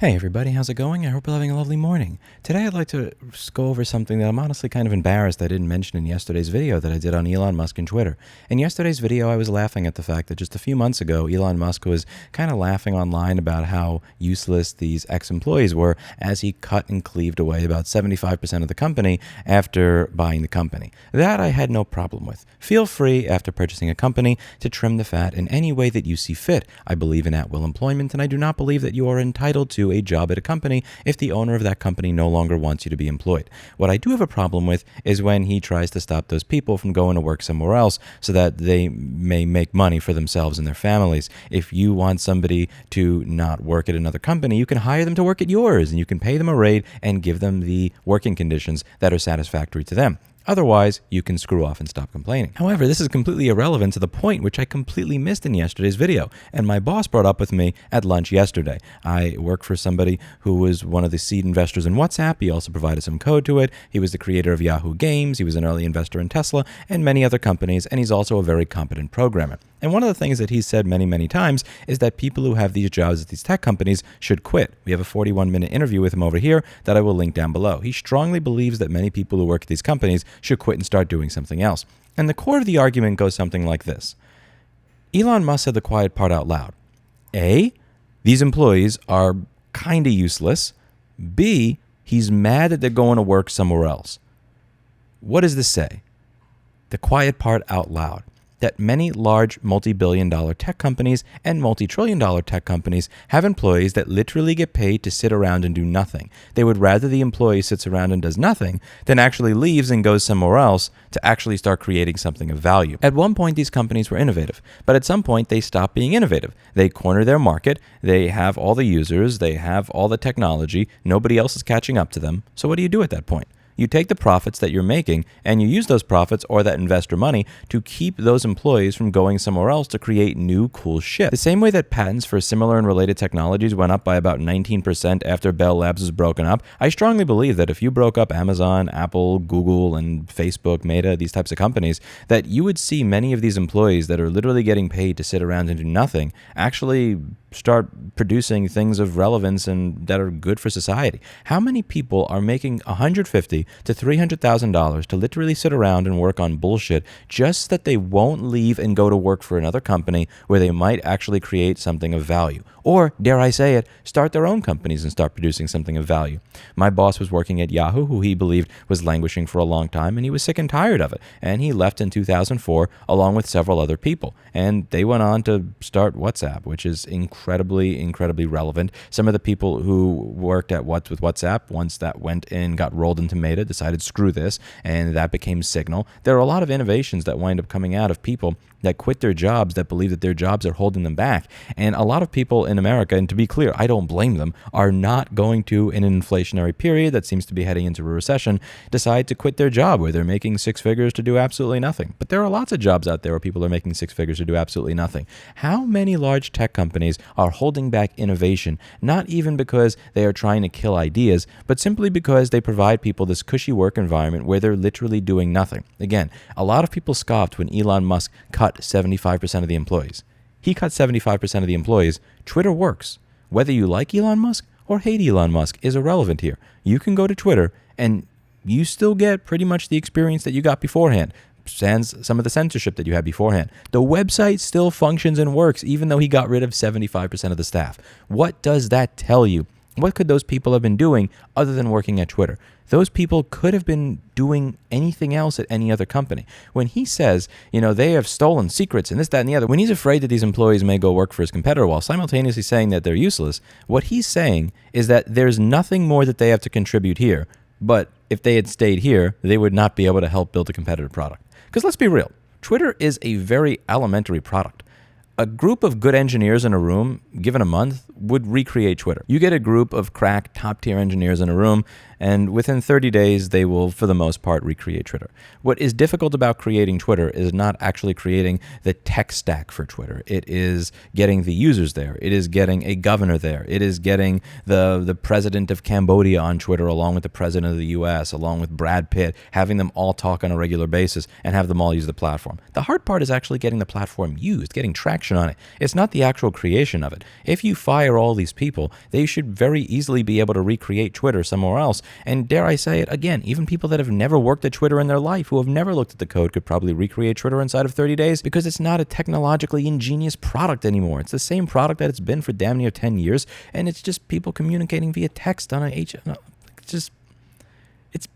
Hey everybody, how's it going? I hope you're having a lovely morning. Today I'd like to go over something that I'm honestly kind of embarrassed I didn't mention in yesterday's video that I did on Elon Musk and Twitter. In yesterday's video, I was laughing at the fact that just a few months ago, Elon Musk was kind of laughing online about how useless these ex-employees were as he cut and cleaved away about 75% of the company after buying the company. That I had no problem with. Feel free, after purchasing a company, to trim the fat in any way that you see fit. I believe in at-will employment, and I do not believe that you are entitled to a job at a company if the owner of that company no longer wants you to be employed. What I do have a problem with is when he tries to stop those people from going to work somewhere else so that they may make money for themselves and their families. If you want somebody to not work at another company, you can hire them to work at yours and you can pay them a rate and give them the working conditions that are satisfactory to them. Otherwise, you can screw off and stop complaining. However, this is completely irrelevant to the point which I completely missed in yesterday's video, and my boss brought up with me at lunch yesterday. I work for somebody who was one of the seed investors in WhatsApp. He also provided some code to it. He was the creator of Yahoo Games. He was an early investor in Tesla and many other companies, and he's also a very competent programmer. And one of the things that he's said many, many times is that people who have these jobs at these tech companies should quit. We have a 41-minute interview with him over here that I will link down below. He strongly believes that many people who work at these companies should quit and start doing something else. And the core of the argument goes something like this. Elon Musk said the quiet part out loud. A, these employees are kind of useless. B, he's mad that they're going to work somewhere else. What does this say? The quiet part out loud. That many large multi-billion-dollar tech companies and multi-trillion-dollar tech companies have employees that literally get paid to sit around and do nothing. They would rather the employee sits around and does nothing than actually leaves and goes somewhere else to actually start creating something of value. At one point, these companies were innovative, but at some point, they stopped being innovative. They corner their market, they have all the users, they have all the technology, nobody else is catching up to them. So what do you do at that point? You take the profits that you're making and you use those profits or that investor money to keep those employees from going somewhere else to create new cool shit. The same way that patents for similar and related technologies went up by about 19% after Bell Labs was broken up, I strongly believe that if you broke up Amazon, Apple, Google, and Facebook, Meta, these types of companies, that you would see many of these employees that are literally getting paid to sit around and do nothing actually start producing things of relevance and that are good for society. How many people are making $150,000 to $300,000 to literally sit around and work on bullshit just that they won't leave and go to work for another company where they might actually create something of value? Or, dare I say it, start their own companies and start producing something of value. My boss was working at Yahoo, who he believed was languishing for a long time, and he was sick and tired of it. And he left in 2004 along with several other people. And they went on to start WhatsApp, which is incredibly relevant. Some of the people who worked at with WhatsApp, once that went in, got rolled into Meta, decided screw this, and that became Signal. There are a lot of innovations that wind up coming out of people that quit their jobs, that believe that their jobs are holding them back. And a lot of people in America, and to be clear, I don't blame them, are not going to, in an inflationary period that seems to be heading into a recession, decide to quit their job where they're making six figures to do absolutely nothing. But there are lots of jobs out there where people are making six figures to do absolutely nothing. How many large tech companies are holding back innovation, not even because they are trying to kill ideas, but simply because they provide people this cushy work environment where they're literally doing nothing? Again, a lot of people scoffed when Elon Musk cut 75% of the employees. He cut 75% of the employees. Twitter works. Whether you like Elon Musk or hate Elon Musk is irrelevant here. You can go to Twitter and you still get pretty much the experience that you got beforehand. Sans some of the censorship that you had beforehand. The website still functions and works even though he got rid of 75% of the staff. What does that tell you? What could those people have been doing other than working at Twitter? Those people could have been doing anything else at any other company. When he says, they have stolen secrets and this, that, and the other, when he's afraid that these employees may go work for his competitor while simultaneously saying that they're useless, what he's saying is that there's nothing more that they have to contribute here. But if they had stayed here, they would not be able to help build a competitive product. Because let's be real, Twitter is a very elementary product. A group of good engineers in a room, given a month, would recreate Twitter. You get a group of crack, top-tier engineers in a room, and within 30 days, they will, for the most part, recreate Twitter. What is difficult about creating Twitter is not actually creating the tech stack for Twitter. It is getting the users there. It is getting a governor there. It is getting the president of Cambodia on Twitter along with the president of the US, along with Brad Pitt, having them all talk on a regular basis and have them all use the platform. The hard part is actually getting the platform used, getting traction on it. It's not the actual creation of it. If you fire all these people, they should very easily be able to recreate Twitter somewhere else. And dare I say it, again, even people that have never worked at Twitter in their life, who have never looked at the code, could probably recreate Twitter inside of 30 days because it's not a technologically ingenious product anymore. It's the same product that it's been for damn near 10 years, and it's just people communicating via text on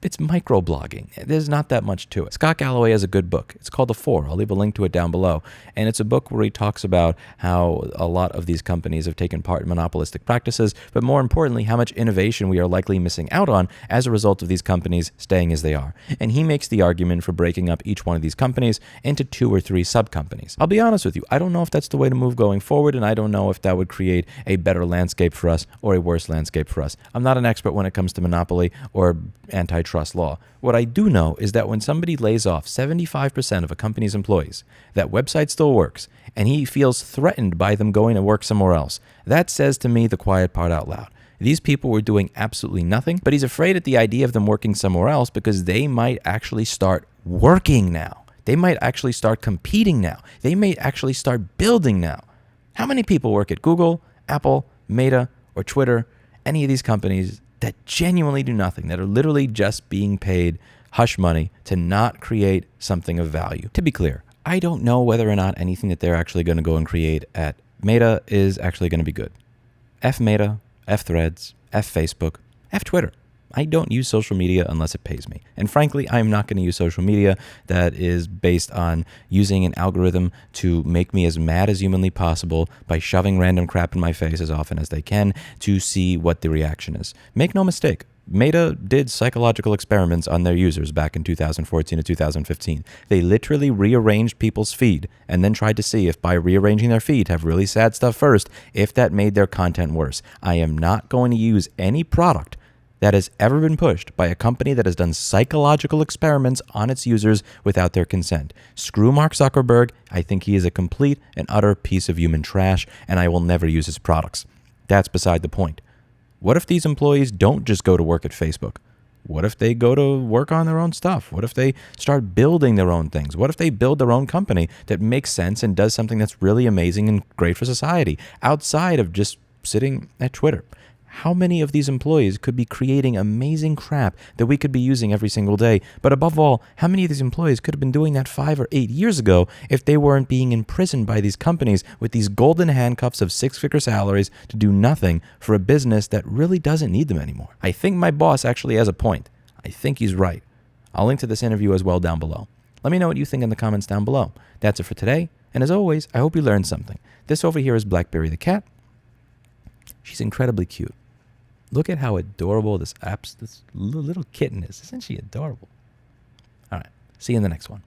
it's microblogging. There's not that much to it. Scott Galloway has a good book. It's called The Four. I'll leave a link to it down below. And it's a book where he talks about how a lot of these companies have taken part in monopolistic practices, but more importantly, how much innovation we are likely missing out on as a result of these companies staying as they are. And he makes the argument for breaking up each one of these companies into 2 or 3 sub-companies. I'll be honest with you, I don't know if that's the way to move going forward, and I don't know if that would create a better landscape for us or a worse landscape for us. I'm not an expert when it comes to monopoly or antitrust law. What I do know is that when somebody lays off 75% of a company's employees, that website still works, and he feels threatened by them going to work somewhere else. That says to me the quiet part out loud. These people were doing absolutely nothing, but he's afraid at the idea of them working somewhere else because they might actually start working now. They might actually start competing now. They may actually start building now. How many people work at Google, Apple, Meta, or Twitter, any of these companies that genuinely do nothing, that are literally just being paid hush money to not create something of value? To be clear, I don't know whether or not anything that they're actually going to go and create at Meta is actually going to be good. F Meta, F Threads, F Facebook, F Twitter. I don't use social media unless it pays me. And frankly, I'm not going to use social media that is based on using an algorithm to make me as mad as humanly possible by shoving random crap in my face as often as they can to see what the reaction is. Make no mistake, Meta did psychological experiments on their users back in 2014 to 2015. They literally rearranged people's feed and then tried to see if by rearranging their feed, have really sad stuff first, if that made their content worse. I am not going to use any product that has ever been pushed by a company that has done psychological experiments on its users without their consent. Screw Mark Zuckerberg. I think he is a complete and utter piece of human trash, and I will never use his products. That's beside the point. What if these employees don't just go to work at Facebook? What if they go to work on their own stuff? What if they start building their own things? What if they build their own company that makes sense and does something that's really amazing and great for society outside of just sitting at Twitter? How many of these employees could be creating amazing crap that we could be using every single day? But above all, how many of these employees could have been doing that 5 or 8 years ago if they weren't being imprisoned by these companies with these golden handcuffs of 6-figure salaries to do nothing for a business that really doesn't need them anymore? I think my boss actually has a point. I think he's right. I'll link to this interview as well down below. Let me know what you think in the comments down below. That's it for today. And as always, I hope you learned something. This over here is Blackberry the cat. She's incredibly cute. Look at how adorable this little kitten is. Isn't she adorable? All right. See you in the next one.